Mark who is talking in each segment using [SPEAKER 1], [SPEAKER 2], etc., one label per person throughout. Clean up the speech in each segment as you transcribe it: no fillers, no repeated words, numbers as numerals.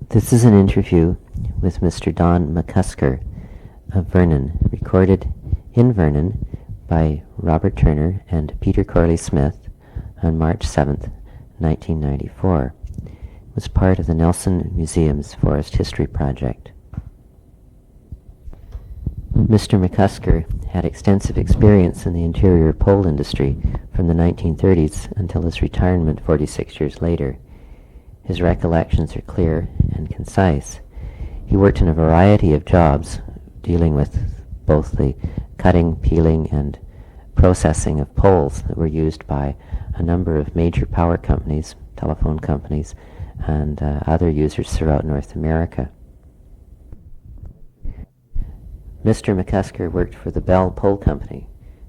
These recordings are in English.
[SPEAKER 1] This is an interview with Mr. Don McCusker of Vernon, recorded in Vernon by Robert Turner and Peter Corley-Smith on March 7th, 1994. It was part of the Nelson Museum's Forest History Project. Mr. McCusker had extensive experience in the interior pole industry from the 1930s until his retirement 46 years later. His recollections are clear and concise. He worked in a variety of jobs dealing with both the cutting, peeling, and processing of poles that were used by a number of major power companies, telephone companies, and other users throughout North America. Mr. McCusker worked for the Bell Pole Company,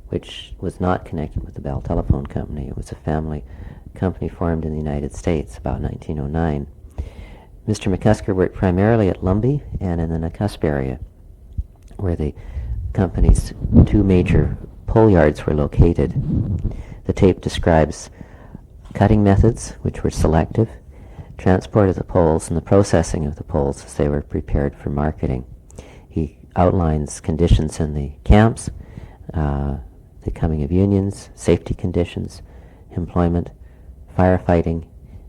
[SPEAKER 1] which was not connected with the Bell Telephone Company. It was a family company formed in the United States about 1909. Mr. McCusker worked primarily at Lumby and in the Nakusp area, where the company's two major pole yards were located. The tape describes cutting methods, which were selective, transport of the poles, and the processing of the poles as they were prepared for marketing. He outlines conditions in the camps, the coming of unions, safety conditions, employment, firefighting,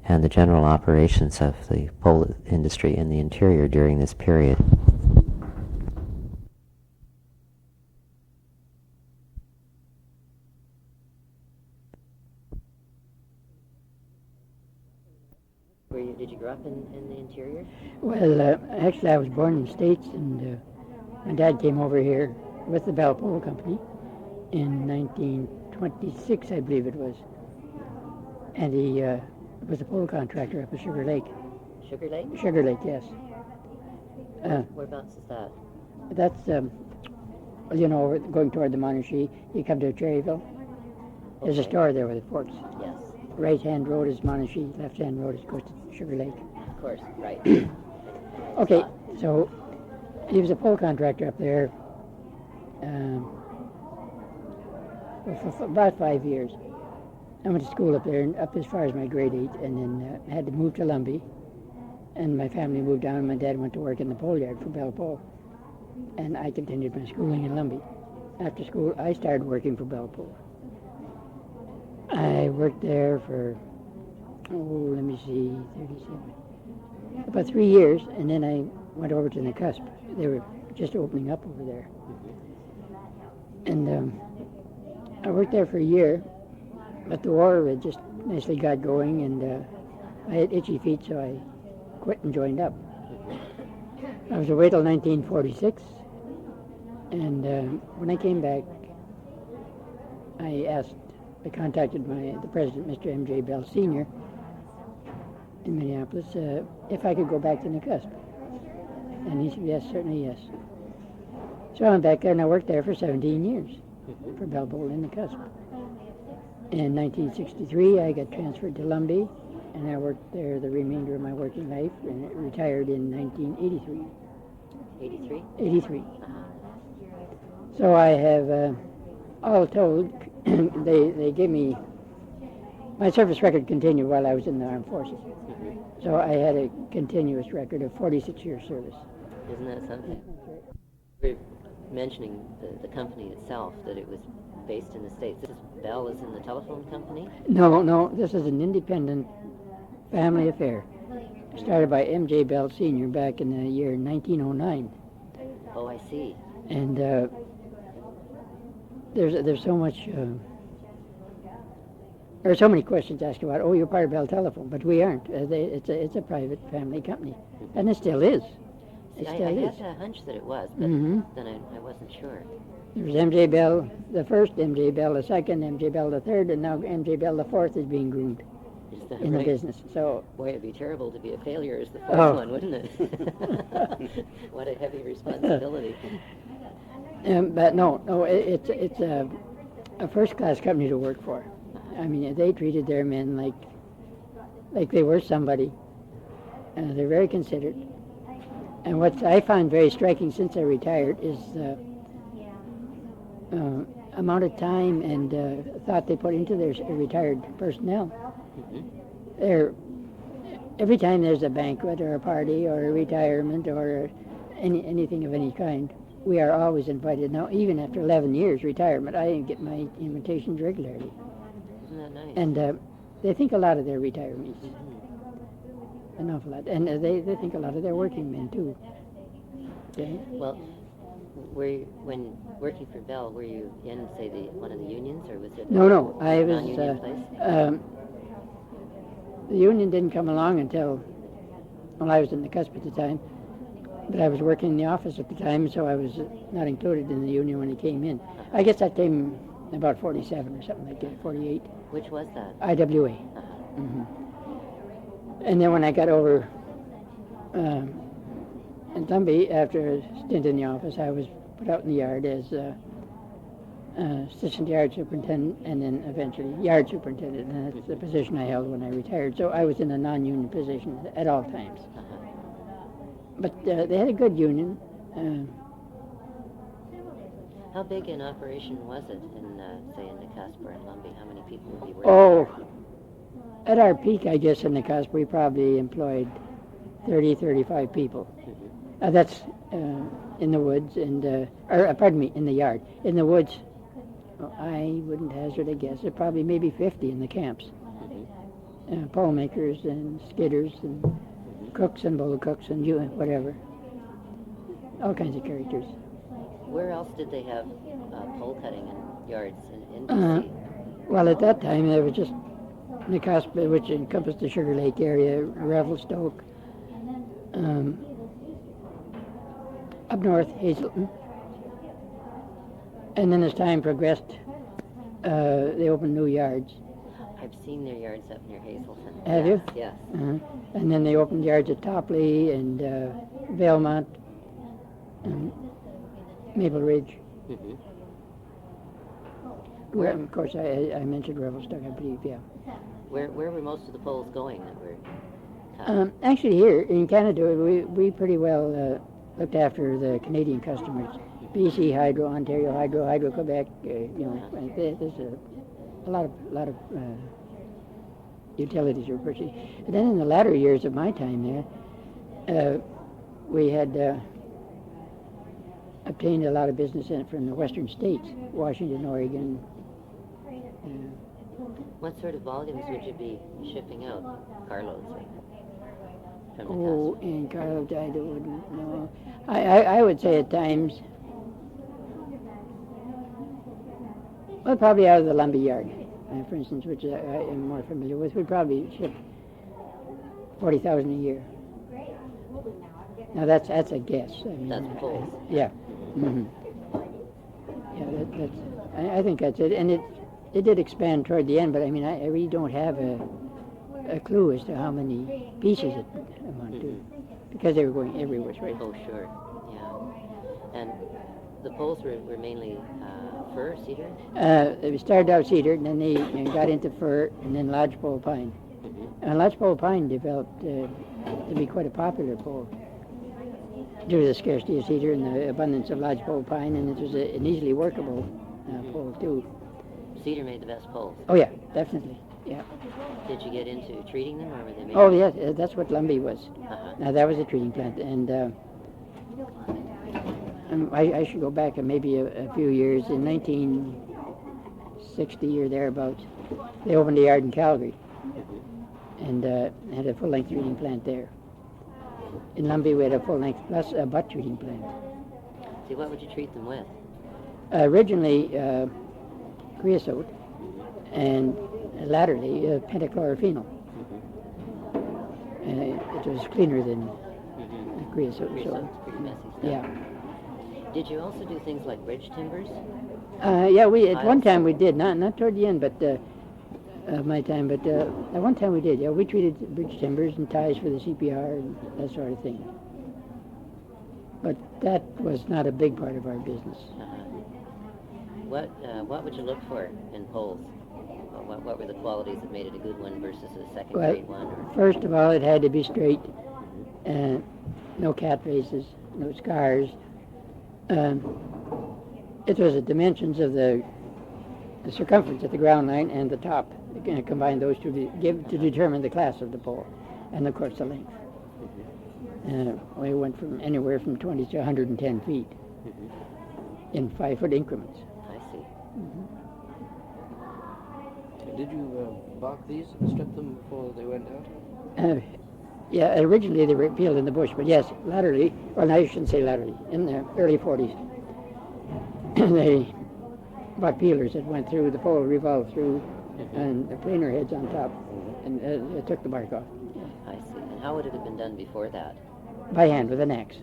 [SPEAKER 1] and the general operations of the pole industry in the interior during this period. Did you grow up in the interior?
[SPEAKER 2] Well, actually I was born in the States, and my dad came over here with the Bell Pole Company in 1926, I believe it was. And he was a pole contractor up at Sugar Lake.
[SPEAKER 1] Sugar Lake?
[SPEAKER 2] Sugar Lake, yes.
[SPEAKER 1] Whereabouts is that?
[SPEAKER 2] That's, going toward the Monarchy. You come to Cherryville. There's a store there with the forks.
[SPEAKER 1] Yes.
[SPEAKER 2] Right-hand road is Monarchy, left-hand road goes to Sugar Lake.
[SPEAKER 1] Of course, right.
[SPEAKER 2] Okay, so he was a pole contractor up there for about 5 years. I went to school up there, up as far as my grade 8, and then had to move to Lumby. And my family moved down, and my dad went to work in the pole yard for Bell Pole. And I continued my schooling in Lumby. After school, I started working for Bell Pole. I worked there for, 37, about 3 years, and then I went over to Nakusp. They were just opening up over there. And I worked there for a year, but the war had just nicely got going, and I had itchy feet, so I quit and joined up. I was away till 1946, and when I came back, I contacted the president, Mr. M.J. Bell Sr. in Minneapolis, if I could go back to Nakusp. And he said, yes, certainly yes. So I went back there, and I worked there for 17 years for Bell Pole in Nakusp. In 1963, I got transferred to Lumby, and I worked there the remainder of my working life, and retired in 1983.
[SPEAKER 1] 83?
[SPEAKER 2] 83. So I have, all told, they gave me, my service record continued while I was in the armed forces. So I had a continuous record of 46 years service.
[SPEAKER 1] Isn't that something? We're mentioning the company itself, that it was based in the States. Bell is in the telephone company?
[SPEAKER 2] No, this is an independent family affair. Started by M.J. Bell Sr. back in the year 1909.
[SPEAKER 1] Oh, I see.
[SPEAKER 2] And there's so much, there are so many questions asked about, you're part of Bell Telephone, but we aren't. It's a private family company, and it still is.
[SPEAKER 1] I had a hunch that it was, but then I wasn't sure.
[SPEAKER 2] There was M.J. Bell the first, M.J. Bell the second, M.J. Bell the third, and now M.J. Bell the fourth is being groomed in the business. So,
[SPEAKER 1] boy, it'd be terrible to be a failure as the fourth one, wouldn't it? What a heavy responsibility.
[SPEAKER 2] But no, it's a first-class company to work for. I mean, they treated their men like they were somebody. They're very considerate. And what I find very striking since I retired is the amount of time and thought they put into their retired personnel. every time there's a banquet or a party or a retirement or anything of any kind, we are always invited. Now, even after 11 years retirement, I get my invitations regularly.
[SPEAKER 1] Isn't that nice?
[SPEAKER 2] And they think a lot of their retirees. An awful lot. And they think a lot of their working men, too. Okay?
[SPEAKER 1] Well, when working for Bell, were you in, say, one of the unions, or was it
[SPEAKER 2] No. I was.
[SPEAKER 1] non-union place?
[SPEAKER 2] The union didn't come along until, I was in the Nakusp at the time, but I was working in the office at the time, so I was not included in the union when it came in. I guess that came about 47 or something like that, 48.
[SPEAKER 1] Which was that?
[SPEAKER 2] IWA. Mm-hmm. And then when I got over in Lumby, after a stint in the office, I was put out in the yard as assistant yard superintendent, and then eventually yard superintendent, and that's the position I held when I retired. So I was in a non-union position at all times. But they had a good union.
[SPEAKER 1] How big an operation was it in, say, in Nakusp or in Lumby? How many people would be working?
[SPEAKER 2] At our peak, I guess, in Nakusp, we probably employed 30, 35 people.
[SPEAKER 1] Mm-hmm.
[SPEAKER 2] That's in the woods, and in the yard. In the woods, I wouldn't hazard a guess. There probably maybe 50 in the camps.
[SPEAKER 1] Mm-hmm.
[SPEAKER 2] Pole makers and skidders and cooks and bowl cooks and whatever. All kinds of characters.
[SPEAKER 1] Where else did they have pole cutting and yards in BC?
[SPEAKER 2] Well, at that time, there was just Nakusp, which encompassed the Sugar Lake area, Revelstoke, up north, Hazelton. And then as time progressed, they opened new yards.
[SPEAKER 1] I've seen their yards up near Hazelton.
[SPEAKER 2] Have you?
[SPEAKER 1] Yes.
[SPEAKER 2] And then they opened yards at Topley and Valemont and Maple Ridge.
[SPEAKER 1] Mm-hmm.
[SPEAKER 2] Where, of course, I mentioned Revelstoke, I believe, yeah.
[SPEAKER 1] Where were most of the poles going that were cut?
[SPEAKER 2] Actually, here in Canada, we pretty well looked after the Canadian customers. BC Hydro, Ontario Hydro, Hydro-Quebec, there's a lot of utilities were purchased. And then in the latter years of my time there, we had obtained a lot of business from the western states, Washington, Oregon.
[SPEAKER 1] What sort of volumes would you be shipping out, carloads, like, from the Nakusp?
[SPEAKER 2] In carloads, I wouldn't know. I would say at times, well, probably out of the Lumby yard, for instance, which I am more familiar with, we'd probably ship 40,000 a year. Now that's a guess. I mean,
[SPEAKER 1] That's poles.
[SPEAKER 2] Yeah. Mm-hmm. Yeah, I think that's it. And it did expand toward the end, but I mean, I really don't have a clue as to how many pieces it amounted to, because they were going every which way.
[SPEAKER 1] Oh, sure. Yeah. And the poles were mainly fir, cedar?
[SPEAKER 2] They started out cedar, and then they got into fir, and then lodgepole pine.
[SPEAKER 1] Mm-hmm.
[SPEAKER 2] And lodgepole pine developed to be quite a popular pole due to the scarcity of cedar and the abundance of lodgepole pine, and it was an easily workable pole too.
[SPEAKER 1] Cedar made the best poles.
[SPEAKER 2] Oh yeah, definitely. Yeah.
[SPEAKER 1] Did you get into treating them, or were they made?
[SPEAKER 2] Oh yeah, that's what Lumby was.
[SPEAKER 1] Uh-huh.
[SPEAKER 2] Now that was a treating plant, and I should go back maybe a few years. In 1960 or thereabouts, they opened a yard in Calgary, and had a full-length treating plant there. In Lumby, we had a full-length plus a butt treating plant.
[SPEAKER 1] See, what would you treat them with?
[SPEAKER 2] Originally, creosote, and latterly, pentachlorophenol. It was cleaner than creosote.
[SPEAKER 1] Creosote's pretty messy stuff.
[SPEAKER 2] Yeah.
[SPEAKER 1] Did you also do things like bridge timbers?
[SPEAKER 2] Yeah, we at one time we did, not toward the end, but of my time, but at one time we did. Yeah, we treated bridge timbers and ties for the CPR and that sort of thing. But that was not a big part of our business.
[SPEAKER 1] What would you look for in poles? What were the qualities that made it a good one versus a second-grade one? Or?
[SPEAKER 2] First of all, it had to be straight, no cat faces, no scars. It was the dimensions of the circumference at the ground line and the top. Combine those two to determine the class of the pole. and of course the length. We went from anywhere from 20 to 110 feet in 5-foot increments.
[SPEAKER 1] I see.
[SPEAKER 3] Did you bark these and strip them before they went out?
[SPEAKER 2] Yeah, originally they were peeled in the bush, but yes, laterally, well, I shouldn't say laterally, in the early 40s, they bought peelers that went through, the pole revolved through, and the planer heads on top, and it took the bark off.
[SPEAKER 1] I see. And how would it have been done before that?
[SPEAKER 2] By hand with an axe.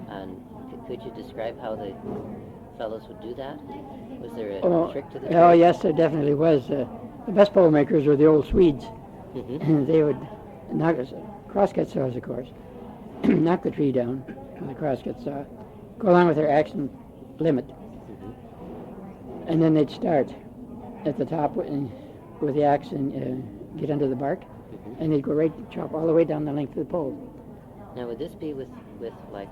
[SPEAKER 1] And could you describe how the fellows would do that? Was there a trick to the
[SPEAKER 2] Oh,
[SPEAKER 1] trade?
[SPEAKER 2] yes, there definitely was. The best pole makers were the old Swedes. And they would knock crosscut saws, of course, knock the tree down with a crosscut saw, go along with their axe and limit. And then they'd start at the top with the axe and get under the bark, and they'd go right, chop all the way down the length of the pole.
[SPEAKER 1] Now, would this be with like,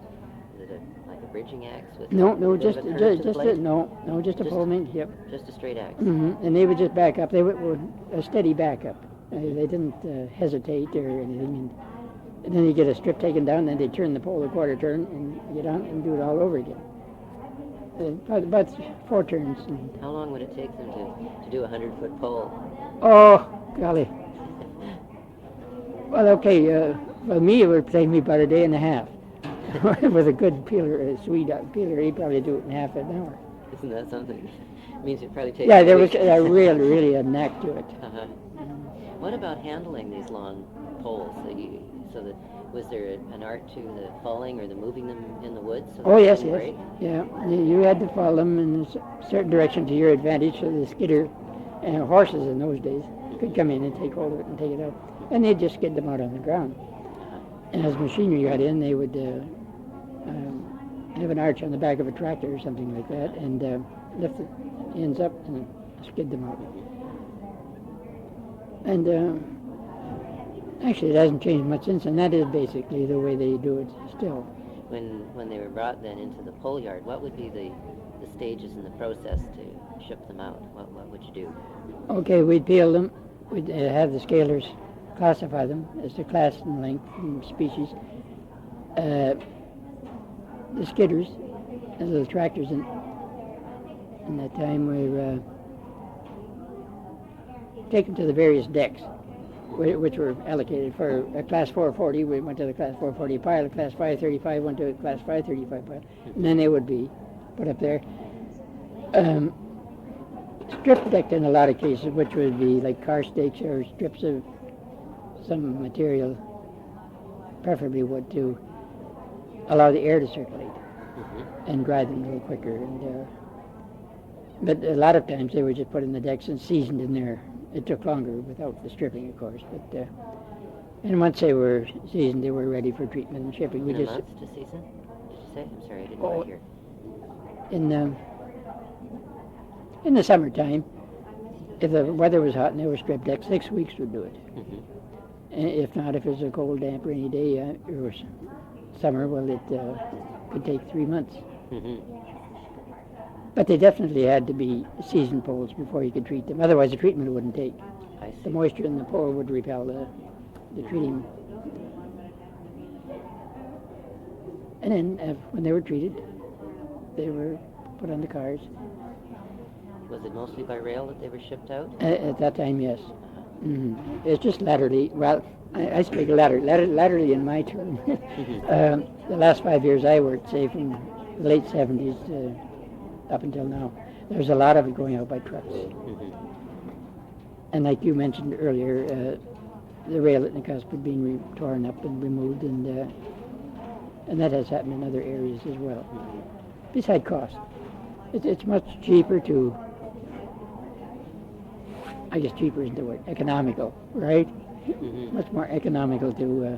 [SPEAKER 1] is it like a bridging axe? With
[SPEAKER 2] No,
[SPEAKER 1] a bit
[SPEAKER 2] just
[SPEAKER 1] of a curve to the blade?
[SPEAKER 2] just a pole main. Yep.
[SPEAKER 1] Just a straight axe.
[SPEAKER 2] And they would just back up. They would a steady backup. They didn't hesitate or anything. And then you get a strip taken down, then they turn the pole a quarter turn and get on and do it all over again. About 4 turns.
[SPEAKER 1] How long would it take them to do a 100-foot pole?
[SPEAKER 2] Oh, golly. Well, okay. Well, me, it would take me about a day and a half. With a good peeler, a Swede peeler, he'd probably do it in half an hour.
[SPEAKER 1] Isn't that something? It means it probably takes.
[SPEAKER 2] Yeah, there was really a knack to it.
[SPEAKER 1] What about handling these long poles? Was there an art to the falling or the moving them in the woods? So
[SPEAKER 2] Oh,
[SPEAKER 1] they
[SPEAKER 2] yes,
[SPEAKER 1] wouldn't
[SPEAKER 2] yes.
[SPEAKER 1] break?
[SPEAKER 2] Yeah, you had to follow them in a certain direction to your advantage, so the skidder and horses in those days could come in and take hold of it and take it out. And they'd just skid them out on the ground. And as machinery got in, they would have an arch on the back of a tractor or something like that, and lift the ends up and skid them out. And actually, it hasn't changed much since, and that is basically the way they do it still.
[SPEAKER 1] When they were brought then into the pole yard, what would be the stages in the process to ship them out? What would you do?
[SPEAKER 2] Okay, we'd peel them. We'd have the scalers classify them as to class and length and species. The skidders, the little tractors in that time, were taken to the various decks, which were allocated for a class 440. We went to the class 440 pile, a class 535 went to a class 535 pile, and then they would be put up there. Strip decked in a lot of cases, which would be like car stakes or strips of some material, preferably wood, to allow the air to circulate and dry them a little quicker. And but a lot of times they were just put in the decks and seasoned in there. It took longer without the stripping, of course. But and once they were seasoned, they were ready for treatment and shipping.
[SPEAKER 1] In a month to season? Did you say? I'm sorry, I didn't quite hear.
[SPEAKER 2] In the summertime, if the weather was hot and they were stripped decked, 6 weeks would do it. And if not, if it was a cold, damp, rainy day, or summer, well, it could take 3 months. But they definitely had to be seasoned poles before you could treat them. Otherwise, the treatment wouldn't take.
[SPEAKER 1] I see.
[SPEAKER 2] The moisture in the pole would repel the treating. And then, when they were treated, they were put on the cars.
[SPEAKER 1] Was it mostly by rail that they were shipped out?
[SPEAKER 2] At that time, yes. It's just laterally. Well, I speak laterally in my term. The last 5 years I worked, say from the late 70s up until now, there's a lot of it going out by trucks. And like you mentioned earlier, the rail at McCusker being torn up and removed, and that has happened in other areas as well. Beside cost, it's much cheaper to. I guess cheaper isn't the word. Economical, right? Much more economical to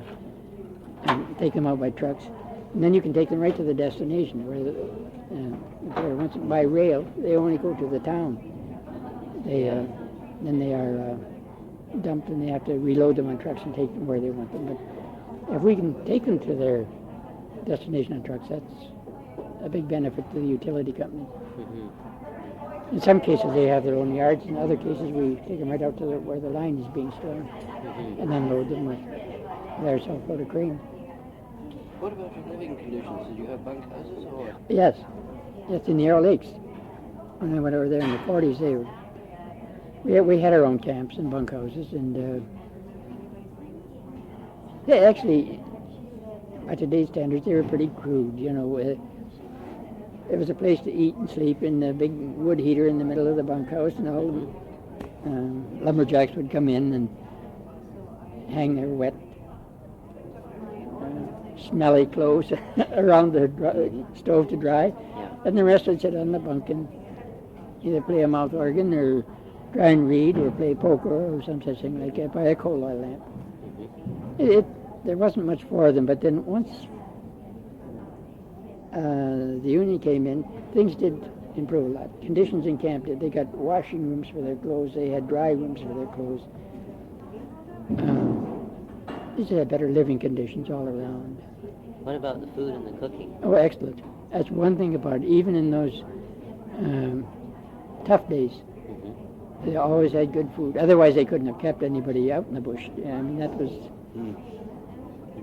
[SPEAKER 2] take them out by trucks, and then you can take them right to the destination. Where once by rail, they only go to the town. Then they are dumped, and they have to reload them on trucks and take them where they want them. But if we can take them to their destination on trucks, that's a big benefit to the utility company. In some cases they have their own yards. In other cases we take them right out to where the line is being stored and then load them with their self-loaded crane.
[SPEAKER 3] What about your living conditions? Did you have bunkhouses or?
[SPEAKER 2] Yes, in the Arrow Lakes. When I went over there in the 40s, we had our own camps and bunkhouses, and they actually, by today's standards, they were pretty crude. You know, there was a place to eat and sleep in the big wood heater in the middle of the bunkhouse, and all the lumberjacks would come in and hang their wet, smelly clothes around the stove to dry, and the rest would sit on the bunk and either play a mouth organ or try and read or play poker or some such thing like that by a coal oil lamp. There wasn't much for them, but then once the union came in, things did improve a lot. Conditions in camp did. They got washing rooms for their clothes. They had dry rooms for their clothes. They just had better living conditions all around.
[SPEAKER 1] What about the food and the cooking?
[SPEAKER 2] Oh, excellent. That's one thing about it. Even in those tough days, they always had good food. Otherwise, they couldn't have kept anybody out in the bush. I mean, that was...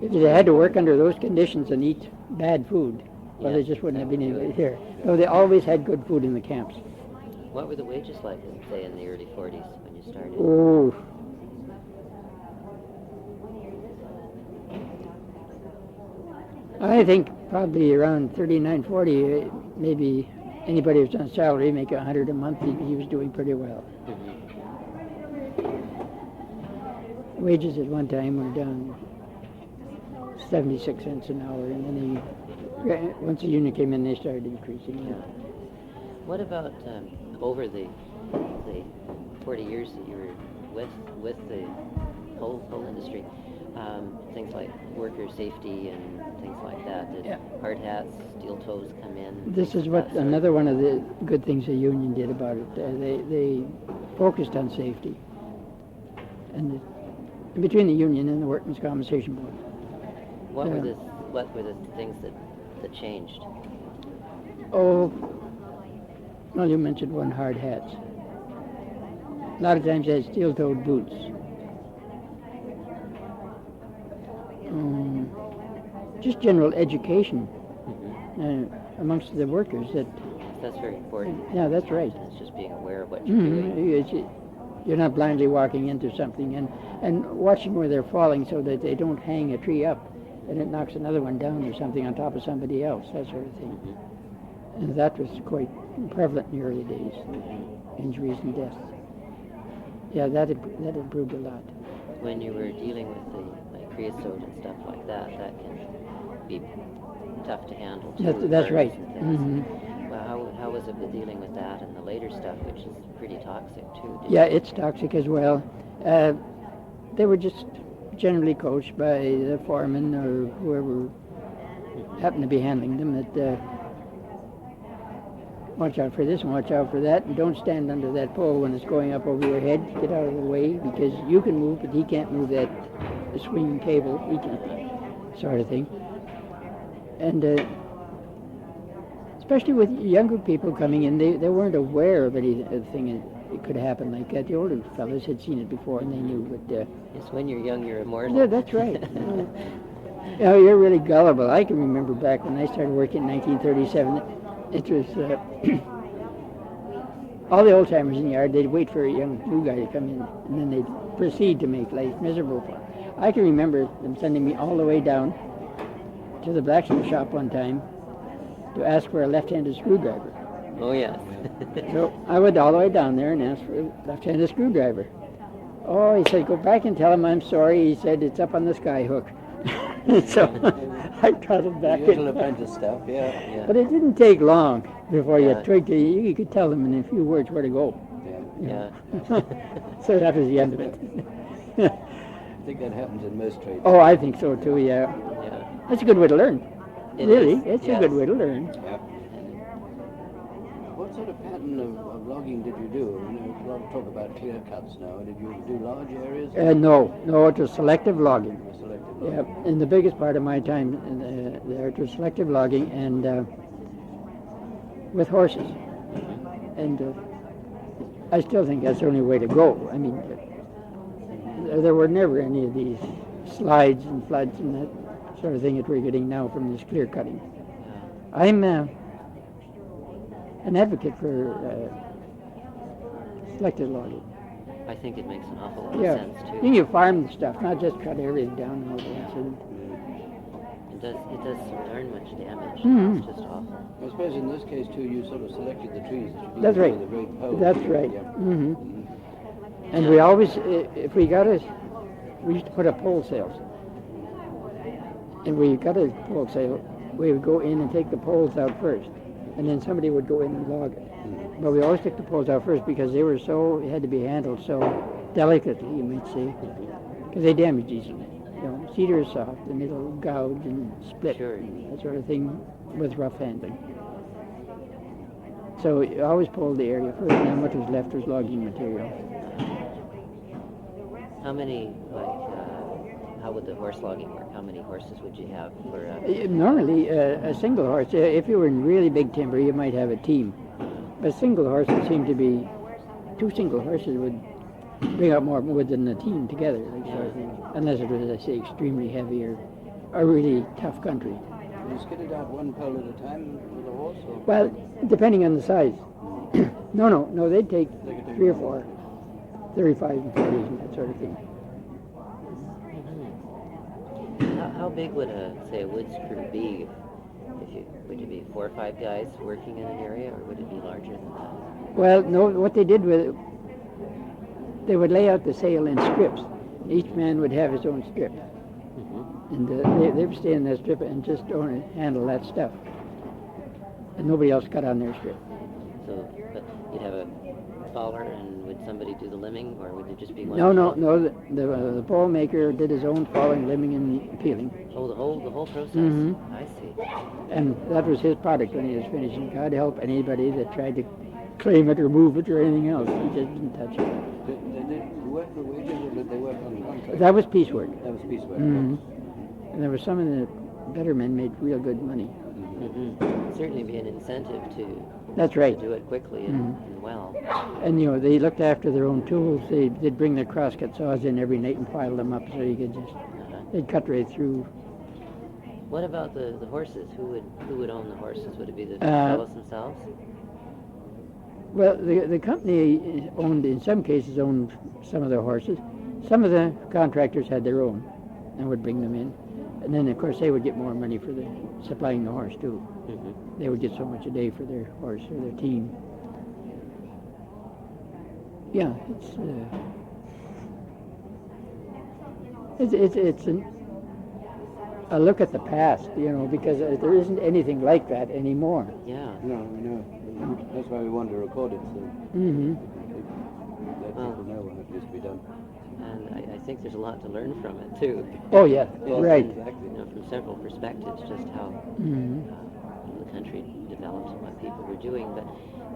[SPEAKER 2] If they had to work under those conditions and eat bad food, well, they just wouldn't have been anybody here. So they always had good food in the camps.
[SPEAKER 1] What were the wages like, say, in the early 40s when you started?
[SPEAKER 2] Oh. I think probably around 39, 40, maybe anybody who's on salary make $100 a month, he was doing pretty well. Wages at one time were down 76 cents an hour, and then once the union came in, they started increasing. Yeah.
[SPEAKER 1] What about over the 40 years that you were with the coal industry? Things like worker safety and things like that. Did hard hats, steel toes come in?
[SPEAKER 2] This is what another one of the good things the union did about it. They focused on safety, and between the union and the Workmen's Compensation Board.
[SPEAKER 1] What were the things that changed?
[SPEAKER 2] Oh, well, you mentioned one, hard hats. A lot of times they had steel-toed boots. Just general education amongst the workers.
[SPEAKER 1] That's very important.
[SPEAKER 2] Yeah, that's right.
[SPEAKER 1] It's just being aware of what you're doing.
[SPEAKER 2] You're not blindly walking into something and watching where they're falling so that they don't hang a tree up and it knocks another one down or something on top of somebody else, that sort of thing. And that was quite prevalent in the early days, injuries and deaths. Yeah, that improved a lot.
[SPEAKER 1] When you were dealing with the creosote and stuff like that, that can be tough to handle too.
[SPEAKER 2] That's right.
[SPEAKER 1] Well, how was it with dealing with that and the later stuff, which is pretty toxic too?
[SPEAKER 2] Yeah, it's toxic as well. They were just generally coached by the foreman or whoever happened to be handling them that watch out for this and watch out for that, and don't stand under that pole when it's going up over your head. Get out of the way, because you can move, but he can't move that swinging cable. He can, sort of thing. And especially with younger people coming in, they weren't aware of anything that could happen like that. The older fellows had seen it before, and they knew. But
[SPEAKER 1] yes, when you're young, you're immortal.
[SPEAKER 2] Yeah, that's right. You know, you're really gullible. I can remember back when I started working in 1937. It was all the old-timers in the yard, they'd wait for a young new guy to come in, and then they'd proceed to make life miserable for him. I can remember them sending me all the way down to the blacksmith shop one time to ask for a left-handed screwdriver.
[SPEAKER 1] Oh, yes.
[SPEAKER 2] So I went all the way down there and asked for a left-handed screwdriver. Oh, he said, go back and tell him I'm sorry. He said, it's up on the sky hook. So I trotted back in.
[SPEAKER 3] Apprentice stuff, yeah.
[SPEAKER 2] But it didn't take long before you twigged it. You could tell them in a few words where to go.
[SPEAKER 1] Yeah.
[SPEAKER 2] So that was the end of it.
[SPEAKER 3] I think that happens in most trades.
[SPEAKER 2] Oh, I think so too, yeah. That's a good way to learn. It's a good way to learn.
[SPEAKER 3] Yeah. What sort of pattern of logging did you do? I mean, a lot of talk about clear cuts now. Did you do large areas?
[SPEAKER 2] No, it was selective logging.
[SPEAKER 3] Selective logging.
[SPEAKER 2] Yeah, in the biggest part of my time there, it was selective logging and with horses. And I still think that's the only way to go. I mean, there were never any of these slides and floods and that sort of thing that we're getting now from this clear cutting. I'm an advocate for selective logging.
[SPEAKER 1] I think it makes an awful lot of sense too.
[SPEAKER 2] You farm the stuff, not just cut everything down and all that. So
[SPEAKER 1] It does so darn much damage.
[SPEAKER 2] Mhm.
[SPEAKER 1] It's just awful.
[SPEAKER 3] I suppose in this case too, you sort of selected the trees that you
[SPEAKER 2] That's
[SPEAKER 3] needed
[SPEAKER 2] right.
[SPEAKER 3] for the great poles.
[SPEAKER 2] That's right.
[SPEAKER 3] Yeah.
[SPEAKER 2] hmm And we always, if we got it, we used to put up pole sales. And we got a pole sale, we would go in and take the poles out first, and then somebody would go in and log it. But we always took the poles out first because they were so, had to be handled so delicately, you might say, because they damage easily. You know, cedar is soft, and it'll gouge and split,
[SPEAKER 1] Sure.
[SPEAKER 2] and that sort of thing with rough handling. So you always pulled the area first, and then what was left was logging material.
[SPEAKER 1] How many, how would the horse logging work? How many horses would you have for
[SPEAKER 2] Normally, a single horse, if you were in really big timber, you might have a team. But single horses seem to be, two single horses would bring up more wood than a team together, like sort of thing. Unless it was, as I say, extremely heavy or a really tough country.
[SPEAKER 3] You skid it out one pole at a time with a horse? Or?
[SPEAKER 2] Well, depending on the size. No, they'd take 3 or 4, 35 and 40s and that sort of thing.
[SPEAKER 1] How big would a woods crew be? Would it be 4 or 5 guys working in an area, or would it be larger than that?
[SPEAKER 2] Well, no, what they did with it, they would lay out the sail in strips. Each man would have his own strip. And they would stay in that strip and just only handle that stuff. And nobody else got on their strip.
[SPEAKER 1] So, but you'd have a faller, and would somebody do the limbing, or would it just be one?
[SPEAKER 2] No. The pole maker did his own falling, limbing, and peeling.
[SPEAKER 1] Oh, the whole process.
[SPEAKER 2] Mhm.
[SPEAKER 1] I see.
[SPEAKER 2] And that was his product when he was finished. And God help anybody that tried to claim it or move it or anything else. He just didn't touch it.
[SPEAKER 3] Did they work for wages or did they work on contract?
[SPEAKER 2] That was piecework.
[SPEAKER 3] That was piecework.
[SPEAKER 2] Mhm. And there were some of the better men made real good money.
[SPEAKER 1] Certainly be an incentive to
[SPEAKER 2] That's right.
[SPEAKER 1] do it quickly and well.
[SPEAKER 2] And they looked after their own tools. They'd bring their crosscut saws in every night and pile them up so you could just, they'd cut right through.
[SPEAKER 1] What about the horses? Who would own the horses? Would it be the fellows themselves?
[SPEAKER 2] Well, the company owned, in some cases, owned some of their horses. Some of the contractors had their own and would bring them in. And then, of course, they would get more money for supplying the horse, too. They would get so much a day for their horse or their team. Yeah, it's a look at the past, because there isn't anything like that anymore.
[SPEAKER 1] Yeah.
[SPEAKER 3] No. That's why we wanted to record it, so
[SPEAKER 2] Mm-hmm.
[SPEAKER 3] let people know what used to be done.
[SPEAKER 1] And I think there's a lot to learn from it, too.
[SPEAKER 2] Oh, yeah,
[SPEAKER 3] Yes,
[SPEAKER 2] right.
[SPEAKER 3] Exactly.
[SPEAKER 1] From several perspectives, just how the country developed and what people were doing. But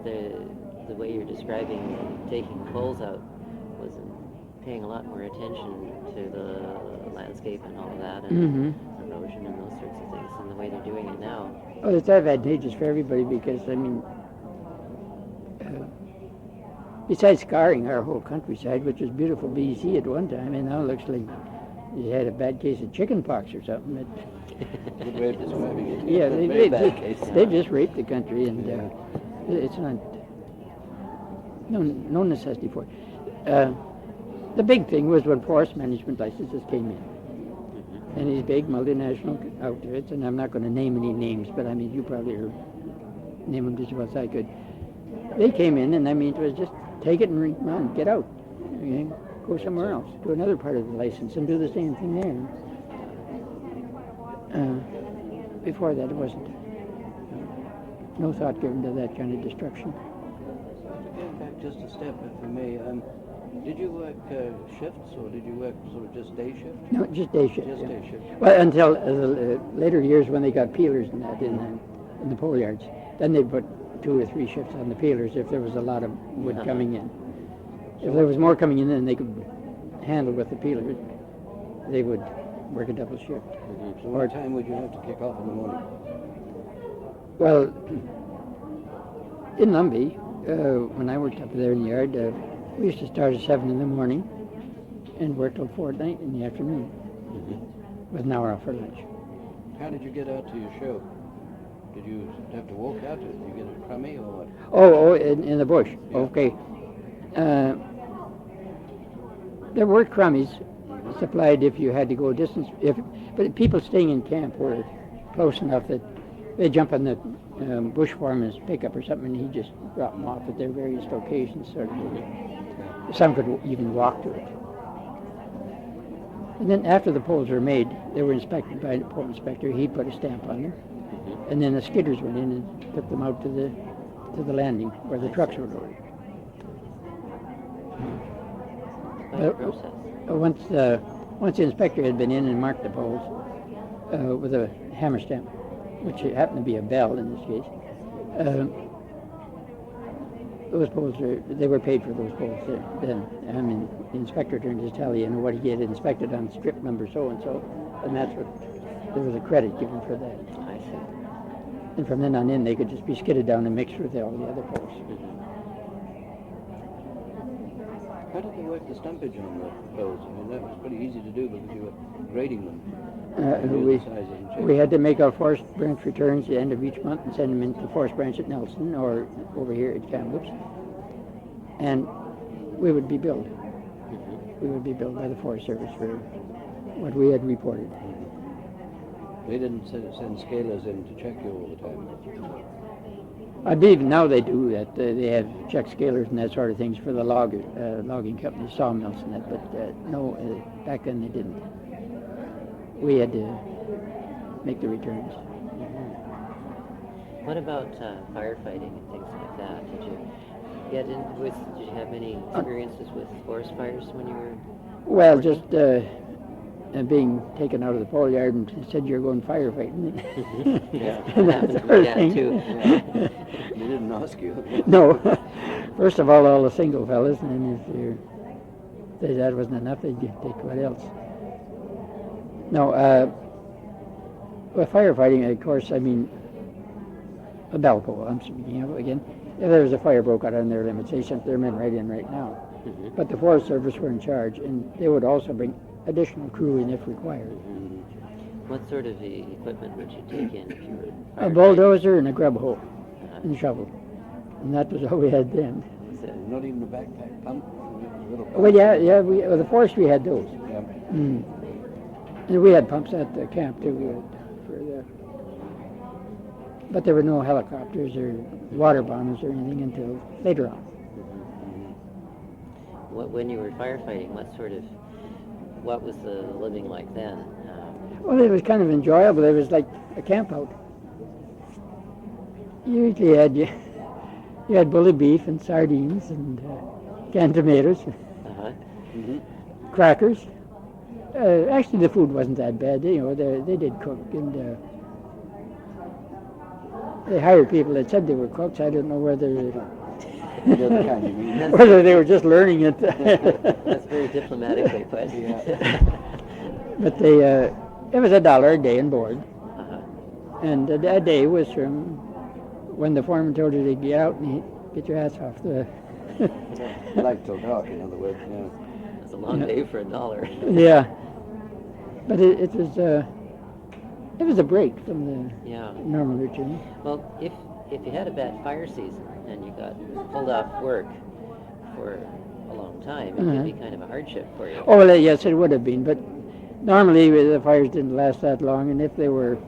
[SPEAKER 1] the way you're describing taking poles out was paying a lot more attention to the landscape and all of that, and erosion and those sorts of things, and the way they're doing it now.
[SPEAKER 2] Oh, it's advantageous for everybody because, besides scarring our whole countryside, which was beautiful BC at one time, and now it looks like you had a bad case of chicken pox or something.
[SPEAKER 3] Good way of describing it.
[SPEAKER 2] Yeah,
[SPEAKER 3] Very bad case.
[SPEAKER 2] they just raped the country, and it's not no necessity for it. The big thing was when forest management licenses came in, and these big multinational outfits, and I'm not going to name any names, but you probably name them just as well as I could. They came in, and it was just take it and run, get out. Okay? Go somewhere else, to another part of the license, and do the same thing there. Before that, it wasn't. No thought given to that kind of destruction.
[SPEAKER 3] Going back just a step, if I may, did you work shifts, or did you work sort of just day shift?
[SPEAKER 2] No, just day shift.
[SPEAKER 3] Just
[SPEAKER 2] yeah.
[SPEAKER 3] day shift.
[SPEAKER 2] Well, until the later years when they got peelers and that in the pole yards. Then they put 2 or 3 shifts on the peelers if there was a lot of wood coming in. If there was more coming in than they could handle with the peelers, they would work a double shift.
[SPEAKER 3] So what time would you have to kick off in the morning?
[SPEAKER 2] Well, in Lumby, when I worked up there in the yard, we used to start at 7 in the morning and work till 4 at night in the afternoon with an hour off for lunch.
[SPEAKER 3] How did you get out to your show? Did you have to walk out? Did you get a crummy or what?
[SPEAKER 2] Oh, in the bush.
[SPEAKER 3] Yeah.
[SPEAKER 2] Okay. There were crummies supplied if you had to go distance. But people staying in camp were close enough that they'd jump on the bush foreman's pickup or something, and he'd just drop them off at their various locations. Sort of. Some could even walk to it. And then after the poles were made, they were inspected by the pole inspector. He put a stamp on them. And then the skidders went in and took them out to the landing where the trucks were loaded.
[SPEAKER 1] Quite a process.
[SPEAKER 2] Once the inspector had been in and marked the poles with a hammer stamp, which happened to be a bell in this case, those poles they were paid for those poles then. I mean, the inspector turned his tally in what he had inspected on strip number so and so, and that's what there was a credit given for that.
[SPEAKER 1] I see.
[SPEAKER 2] And from then on in, they could just be skidded down and mixed with all the other poles.
[SPEAKER 3] How did they work the stumpage on the poles? I mean, that was pretty easy to do because you were grading them.
[SPEAKER 2] We had to make our forest branch returns at the end of each month and send them into the forest branch at Nelson or over here at Kamloops. And we would be billed. We would be billed by the Forest Service for what we had reported.
[SPEAKER 3] They didn't send scalers in to check you all the time.
[SPEAKER 2] I believe now they do that. They have check scalers and that sort of things for the logging companies, sawmills and that. But no, back then they didn't. We had to make the returns.
[SPEAKER 1] What about firefighting and things like that? Did you have many experiences with forest fires when you were
[SPEAKER 2] Well,
[SPEAKER 1] working?
[SPEAKER 2] just being taken out of the pole yard and said you're going firefighting.
[SPEAKER 1] Yeah,
[SPEAKER 2] And
[SPEAKER 1] that happened
[SPEAKER 2] that
[SPEAKER 1] to
[SPEAKER 2] sort
[SPEAKER 1] me,
[SPEAKER 2] of
[SPEAKER 1] Dad,
[SPEAKER 2] thing.
[SPEAKER 1] too.
[SPEAKER 3] They didn't ask you.
[SPEAKER 2] No. First of all the single fellas, and then if that wasn't enough, they'd take what else. No, with firefighting, of course, I mean, a bell pole, I'm speaking of again. If there was a fire broke out on their limits, they sent their men right in right now. But the Forest Service were in charge, and they would also bring additional crew in if required.
[SPEAKER 1] What sort of equipment would you take in if you were
[SPEAKER 2] A
[SPEAKER 1] firefighting?
[SPEAKER 2] bulldozer and a grub hoe and a shovel. And that was all we had then.
[SPEAKER 1] So,
[SPEAKER 3] Not even a backpack pump? A little pump?
[SPEAKER 2] Well, yeah, the forestry had those.
[SPEAKER 3] Yeah.
[SPEAKER 2] And we had pumps at the camp too, but there were no helicopters or water bombers or anything until later on.
[SPEAKER 1] when you were firefighting, what was the living like then?
[SPEAKER 2] Well, it was kind of enjoyable. It was like a camp out. You usually had bully beef and sardines and canned tomatoes, crackers. Actually, the food wasn't that bad. They did cook, and they hired people that said they were cooks. I don't know whether
[SPEAKER 3] The other kind, you mean?
[SPEAKER 2] whether they were just learning it.
[SPEAKER 1] That's very diplomatically put.
[SPEAKER 2] But it was $1 a day and board,
[SPEAKER 1] Uh-huh.
[SPEAKER 2] and a day was from when the foreman told you to get out and get your ass off the.
[SPEAKER 3] Light till dark, in other words. Yeah.
[SPEAKER 1] That's a long day for $1.
[SPEAKER 2] Yeah, but it was a break from the
[SPEAKER 1] Yeah.
[SPEAKER 2] normal routine.
[SPEAKER 1] Well, if you had a bad fire season and you got pulled off work for a long time, it could be kind of a hardship for you.
[SPEAKER 2] Oh, well, yes, it would have been, but normally the fires didn't last that long, and if they were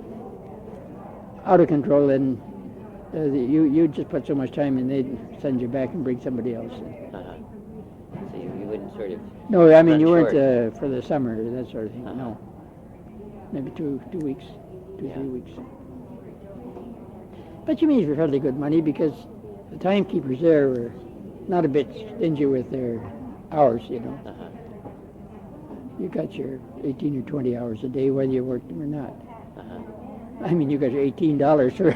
[SPEAKER 2] out of control, then you just put so much time in, they'd send you back and bring somebody else in.
[SPEAKER 1] Uh-huh. So you wouldn't sort of.
[SPEAKER 2] No, I mean,
[SPEAKER 1] run
[SPEAKER 2] you
[SPEAKER 1] short.
[SPEAKER 2] weren't for the summer, that sort of thing,
[SPEAKER 1] Uh-huh.
[SPEAKER 2] no. Maybe 2 weeks, 3 weeks. But you made fairly good money because the timekeepers there were not a bit stingy with their hours,
[SPEAKER 1] Uh-huh.
[SPEAKER 2] You got your 18 or 20 hours a day, whether you worked them or not.
[SPEAKER 1] Uh-huh.
[SPEAKER 2] I mean, you got your $18 for...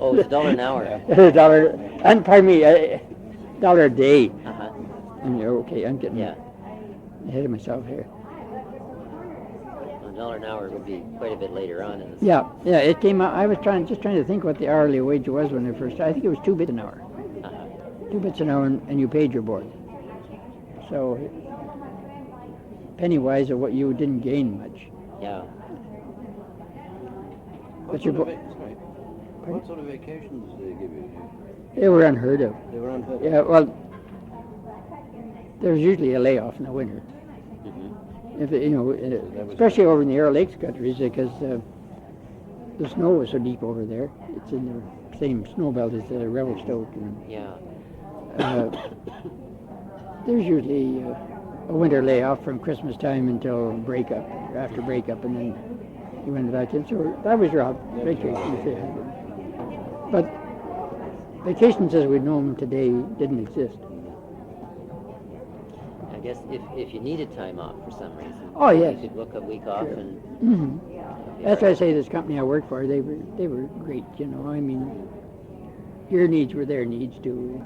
[SPEAKER 1] Oh, it's $1 an hour.
[SPEAKER 2] $1, and pardon me, $1 a day.
[SPEAKER 1] Uh-huh.
[SPEAKER 2] And you're okay, I'm getting
[SPEAKER 1] Yeah.
[SPEAKER 2] ahead of myself here.
[SPEAKER 1] $1 an hour would be quite a bit later on in the
[SPEAKER 2] Yeah, it came out. I was just trying to think what the hourly wage was when I first started. I think it was $2 an hour.
[SPEAKER 1] Uh-huh.
[SPEAKER 2] 2 bits an hour, and you paid your board. So penny-wise of what you didn't gain much.
[SPEAKER 1] Yeah.
[SPEAKER 3] What
[SPEAKER 2] your
[SPEAKER 3] sort,
[SPEAKER 2] bo-
[SPEAKER 3] of what sort of vacations did they give you?
[SPEAKER 2] They were unheard of.
[SPEAKER 3] They were unheard of.
[SPEAKER 2] Yeah, well, there was usually a layoff in the winter.
[SPEAKER 1] Mm-hmm.
[SPEAKER 2] If it, especially over in the Air Lakes countries, because the snow was so deep over there. It's in the same snow belt as the Revelstoke. And,
[SPEAKER 1] Yeah.
[SPEAKER 2] there's usually a winter layoff from Christmas time until breakup, after breakup, and then you went back in. So that was your vacation. If you had one. But vacations as we know them today didn't exist.
[SPEAKER 1] I guess if you needed time off for some reason,
[SPEAKER 2] Oh, yes.
[SPEAKER 1] you could book a week off
[SPEAKER 2] Sure.
[SPEAKER 1] and.
[SPEAKER 2] Mm-hmm. That's why I say this company I worked for, they were great. I mean, your needs were their needs too.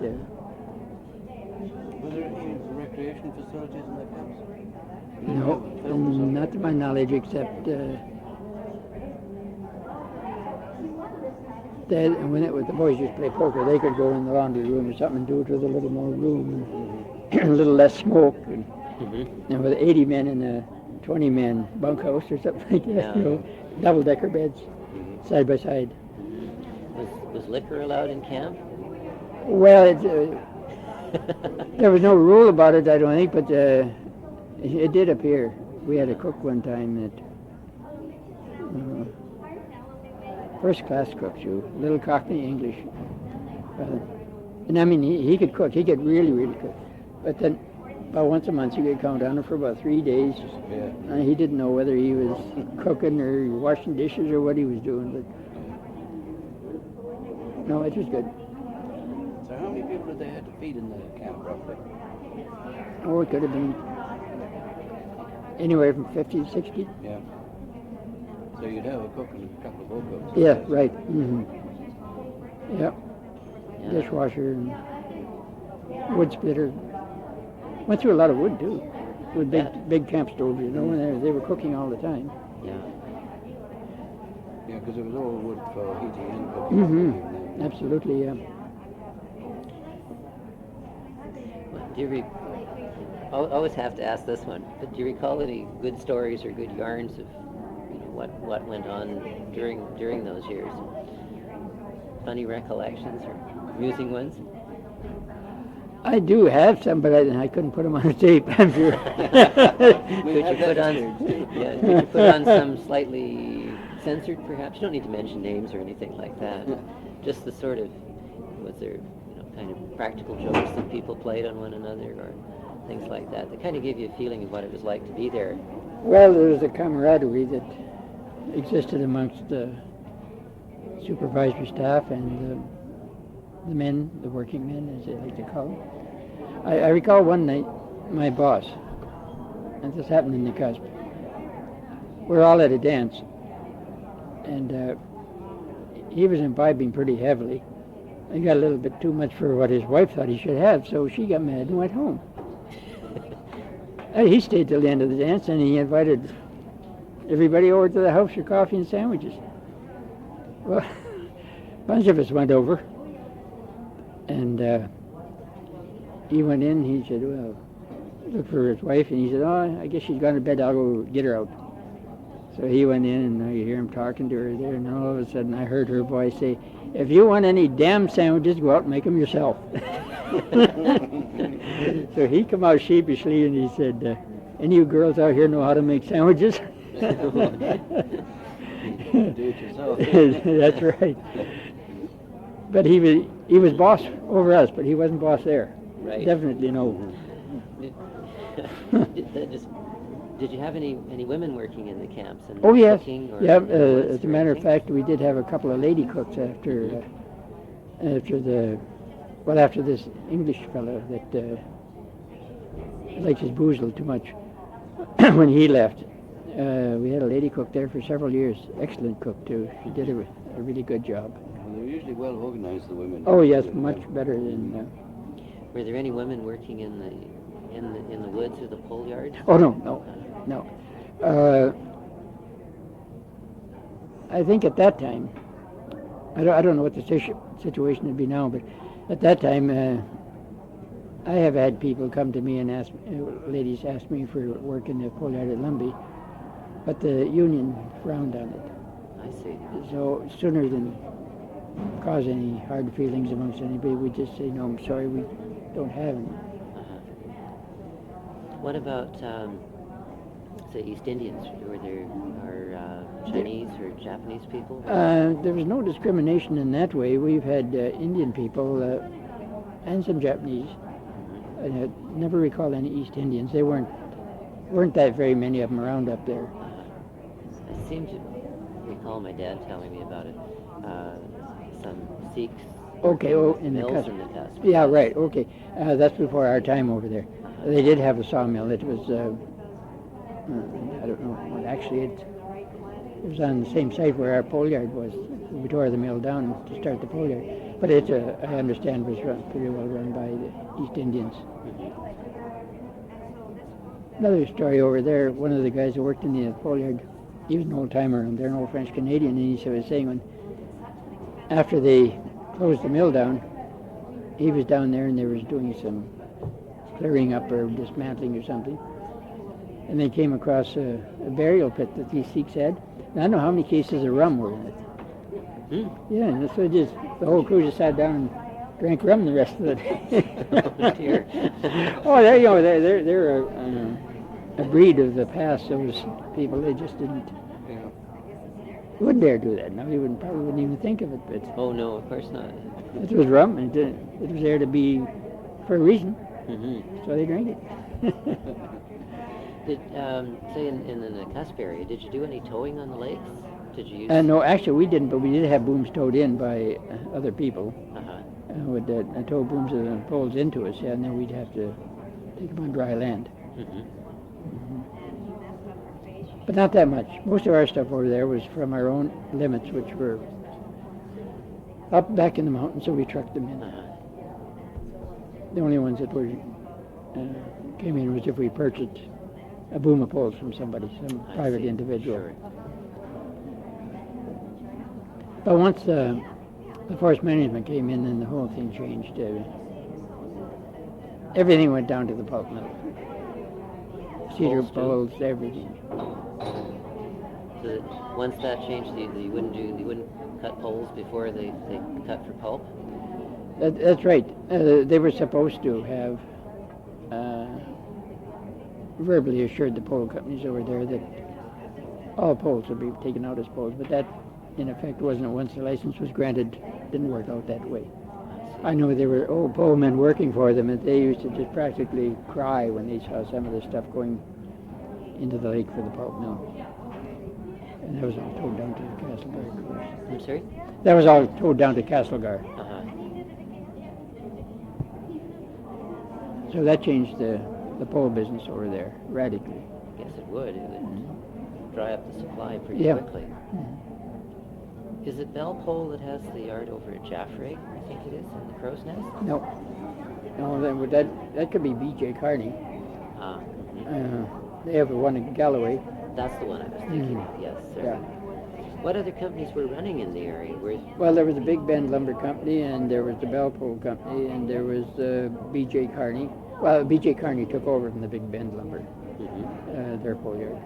[SPEAKER 3] Were there any recreation facilities in the camps?
[SPEAKER 2] No, not to my knowledge, except that when it was the boys used to play poker, they could go in the laundry room or something and do it with a little more room and a little less smoke. And with 80 men in a 20-man bunkhouse or something like that,
[SPEAKER 1] Yeah.
[SPEAKER 2] double-decker beds, side by side.
[SPEAKER 1] Was liquor allowed in camp?
[SPEAKER 2] Well, there was no rule about it, I don't think, but it did appear. We had a cook one time that first-class cook, little Cockney English. And I mean, he could cook. He could really, really cook. But then about once a month you could count on him for about 3 days.
[SPEAKER 3] Yeah.
[SPEAKER 2] He didn't know whether he was cooking or washing dishes or what he was doing. But no, it was good.
[SPEAKER 3] So how many people did they have to feed in the camp, roughly?
[SPEAKER 2] Oh, it could have been anywhere from 50 to 60.
[SPEAKER 3] Yeah. So you'd have a cook and a couple of old cooks.
[SPEAKER 2] Yeah, right. Mm-hmm. Yep.
[SPEAKER 1] Yeah.
[SPEAKER 2] Dishwasher and wood splitter. Went through a lot of wood too, with big camp stoves, and they were cooking all the time.
[SPEAKER 1] Yeah.
[SPEAKER 3] Yeah, because it was all wood for heating and cooking.
[SPEAKER 2] Mm-hmm. Absolutely, yeah.
[SPEAKER 1] Do you always have to ask this one, but do you recall any good stories or good yarns of what went on during those years? Funny recollections or amusing ones?
[SPEAKER 2] I do have some, but I couldn't put them on a tape. I'm sure.
[SPEAKER 1] Could you put on some slightly censored, perhaps? You don't need to mention names or anything like that. Just the sort of, was there kind of practical jokes that people played on one another or things like that kind of give you a feeling of what it was like to be there?
[SPEAKER 2] Well, there was a camaraderie that existed amongst the supervisory staff and the men, the working men, as they like to call them. I recall one night, my boss, and this happened in Nakusp, we're all at a dance, and he was imbibing pretty heavily. He got a little bit too much for what his wife thought he should have, so she got mad and went home. He stayed till the end of the dance, and he invited everybody over to the house for coffee and sandwiches. Well, a bunch of us went over, and he went in. He said, well, look for his wife, and he said, oh, I guess she's gone to bed. I'll go get her out. So he went in, and you hear him talking to her there, and all of a sudden I heard her voice say, if you want any damn sandwiches, go out and make them yourself. So he come out sheepishly, and he said, any of you girls out here know how to make sandwiches?
[SPEAKER 3] Do it yourself.
[SPEAKER 2] That's right. But he was boss over us, but he wasn't boss there.
[SPEAKER 1] Right.
[SPEAKER 2] Definitely no.
[SPEAKER 1] Did you have any women working in the camps? And
[SPEAKER 2] Oh yes.
[SPEAKER 1] cooking or
[SPEAKER 2] Yeah.
[SPEAKER 1] woods
[SPEAKER 2] As a
[SPEAKER 1] or
[SPEAKER 2] matter of
[SPEAKER 1] anything?
[SPEAKER 2] fact, we did have a couple of lady cooks after this English fellow that liked his booze a little too much. When he left, we had a lady cook there for several years. Excellent cook too. She did a really good job.
[SPEAKER 3] Well, they're usually well organized, the women.
[SPEAKER 2] Oh yes, much better than.
[SPEAKER 1] Were there any women working in the woods or the pole yards?
[SPEAKER 2] Oh no. I think at that time, I don't know what the situation would be now, but at that time I have had people come to me and ask, ladies ask me for work in the coal yard at Lumby, but the union frowned on it.
[SPEAKER 1] I see.
[SPEAKER 2] So sooner than cause any hard feelings amongst anybody, we just say, no, I'm sorry, we don't have any.
[SPEAKER 1] What about, say, East Indians? Were there Chinese or Japanese people?
[SPEAKER 2] There was no discrimination in that way. We've had Indian people and some Japanese. I never recall any East Indians. They weren't that very many of them around up there.
[SPEAKER 1] I seem to recall my dad telling me about it. Some Sikhs.
[SPEAKER 2] Okay, in the
[SPEAKER 1] mills
[SPEAKER 2] Nakusp.
[SPEAKER 1] in Nakusp.
[SPEAKER 2] Yeah, right. Okay, that's before our time over there. They did have a sawmill. It was I don't know. Well, actually, it was on the same site where our pole yard was. We tore the mill down to start the pole yard. But it, I understand, was pretty well run by the East Indians. Another story over there, one of the guys who worked in the pole yard, he was an old timer, and they're an old French Canadian, and he was saying when after they closed the mill down, he was down there and they was doing some clearing up or dismantling or something, and they came across a burial pit that these Sikhs had. And I don't know how many cases of rum were in it. Yeah, and so just the whole crew just sat down and drank rum the rest of the day.
[SPEAKER 1] Oh, dear.
[SPEAKER 2] Oh, there you go. They're a breed of the past. Those people, they just didn't. Wouldn't dare do that. Now they probably wouldn't even think of it. But
[SPEAKER 1] Oh, no, of course not.
[SPEAKER 2] it was rum, and it was there to be for a reason. So they drank it.
[SPEAKER 1] Did, say, in the Nakusp area, did you do any towing on the lakes? Did you use...
[SPEAKER 2] No, actually we didn't, but we did have booms towed in by other people. Would tow booms and poles into us, yeah, and then we'd have to take them on dry land. But not that much. Most of our stuff over there was from our own limits, which were up back in the mountains, so we trucked them in. The only ones that were came in was if we purchased a boom of poles from somebody, some private individual.
[SPEAKER 1] Sure.
[SPEAKER 2] But once the forest management came in, then the whole thing changed. Everything went down to the pulp mill. Cedar poles, everything.
[SPEAKER 1] So that once that changed, you wouldn't cut poles before they cut for pulp?
[SPEAKER 2] That's right. They were supposed to have verbally assured the pole companies over there that all poles would be taken out as poles, but that in effect wasn't. Once the license was granted, didn't work out that way. I know there were old pole men working for them, and they used to just practically cry when they saw some of the stuff going into the lake for the pulp mill. And that was all towed down to Castlegar, of course.
[SPEAKER 1] I'm sorry?
[SPEAKER 2] That was all towed down to Castlegar. So that changed the pole business over there radically.
[SPEAKER 1] Yes, it would. It would dry up the supply pretty quickly. Is it Bell Pole that has the yard over at Jaffray? I think it is, in the Crow's Nest?
[SPEAKER 2] No, that could be B.J. Carney. They have one in Galloway.
[SPEAKER 1] That's the one I was thinking of, yes, sir.
[SPEAKER 2] Yeah.
[SPEAKER 1] What other companies were running in the area?
[SPEAKER 2] Well, there was the Big Bend Lumber Company, and there was the Bell Pole Company, and there was B.J. Carney. Well, B.J. Carney took over from the Big Bend Lumber, their pole yard.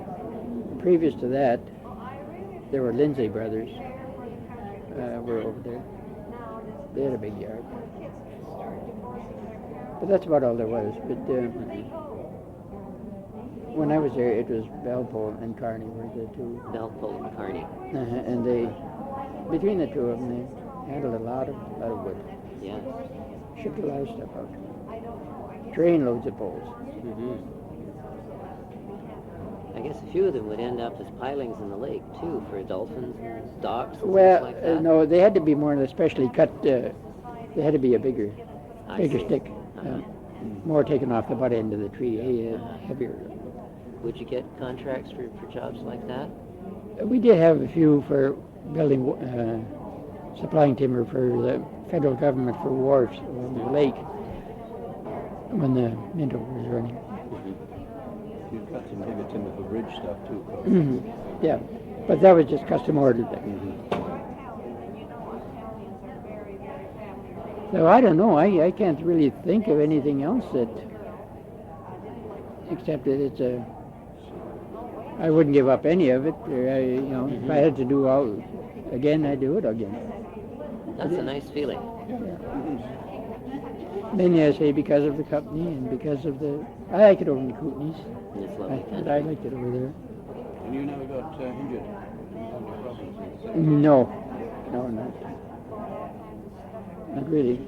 [SPEAKER 2] Previous to that, there were Lindsay Brothers. Were over there. They had a big yard. But that's about all there was. But when I was there, it was Bell Pole and Carney were the two.
[SPEAKER 1] Bell Pole and Carney.
[SPEAKER 2] And they, between the two of them, they handled a lot of wood.
[SPEAKER 1] Yeah.
[SPEAKER 2] Shipped a lot of stuff out. Train loads of poles.
[SPEAKER 1] I guess a few of them would end up as pilings in the lake, too, for dolphins and docks and
[SPEAKER 2] Well,
[SPEAKER 1] things like that.
[SPEAKER 2] no, they had to be more especially cut. They had to be a bigger stick. More taken off the butt end of the tree, heavier.
[SPEAKER 1] Would you get contracts for jobs like that?
[SPEAKER 2] We did have a few for building, supplying timber for the federal government for wharves along the lake when the Minto was running.
[SPEAKER 3] You've got some heavy timber for bridge stuff too.
[SPEAKER 2] Yeah, but that was just custom ordered. So I don't know. I can't really think of anything else except that it's a. I wouldn't give up any of it. If I had to do all again, I'd do it again.
[SPEAKER 1] That's a nice feeling.
[SPEAKER 2] Mainly, I say because of the company and because of the. I like it over in the Kootenays.
[SPEAKER 1] It's lovely.
[SPEAKER 2] I liked it over there.
[SPEAKER 3] And you never got injured?
[SPEAKER 2] No, not really.